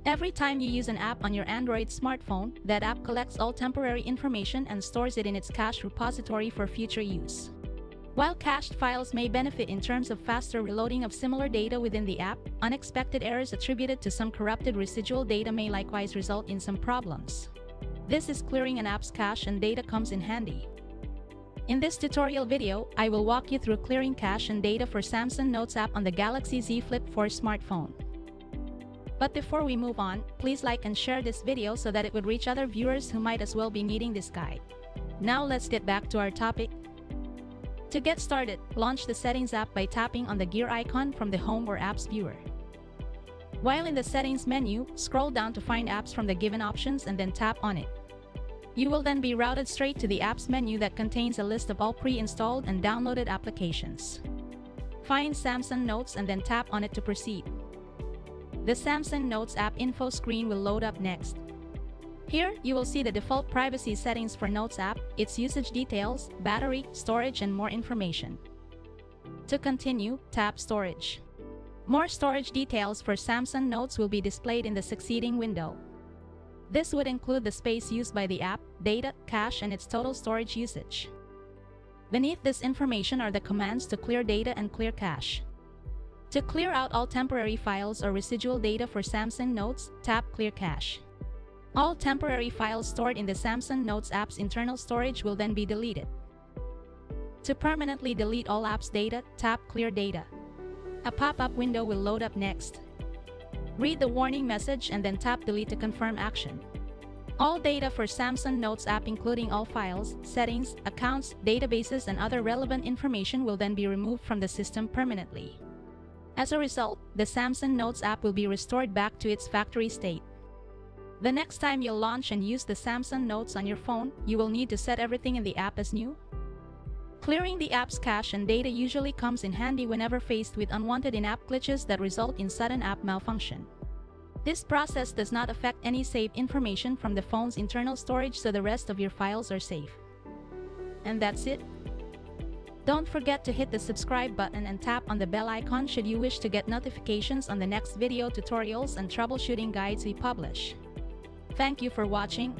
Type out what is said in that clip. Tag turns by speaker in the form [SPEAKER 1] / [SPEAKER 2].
[SPEAKER 1] Every time you use an app on your Android smartphone, that app collects all temporary information and stores it in its cache repository for future use. While cached files may benefit in terms of faster reloading of similar data within the app, unexpected errors attributed to some corrupted residual data may likewise result in some problems. This is clearing an app's cache and data comes in handy. In this tutorial video, I will walk you through clearing cache and data for Samsung Notes app on the Galaxy Z Flip 4 smartphone. But before we move on, please like and share this video so that it would reach other viewers who might as well be needing this guide. Now let's get back to our topic. To get started, launch the Settings app by tapping on the gear icon from the Home or Apps viewer. While in the Settings menu, scroll down to find apps from the given options and then tap on it. You will then be routed straight to the Apps menu that contains a list of all pre-installed and downloaded applications. Find Samsung Notes and then tap on it to proceed. The Samsung Notes app info screen will load up next. Here, you will see the default privacy settings for Notes app, its usage details, battery, storage, and more information. To continue, tap Storage. More storage details for Samsung Notes will be displayed in the succeeding window. This would include the space used by the app, data, cache, and its total storage usage. Beneath this information are the commands to clear data and clear cache. To clear out all temporary files or residual data for Samsung Notes, tap Clear Cache. All temporary files stored in the Samsung Notes app's internal storage will then be deleted. To permanently delete all apps data, tap Clear Data. A pop-up window will load up next. Read the warning message and then tap Delete to confirm action. All data for Samsung Notes app, including all files, settings, accounts, databases, and other relevant information, will then be removed from the system permanently. As a result, the Samsung Notes app will be restored back to its factory state. The next time you'll launch and use the Samsung Notes on your phone, you will need to set everything in the app as new. Clearing the app's cache and data usually comes in handy whenever faced with unwanted in-app glitches that result in sudden app malfunction. This process does not affect any saved information from the phone's internal storage, so the rest of your files are safe. And that's it. Don't forget to hit the subscribe button and tap on the bell icon should you wish to get notifications on the next video tutorials and troubleshooting guides we publish. Thank you for watching.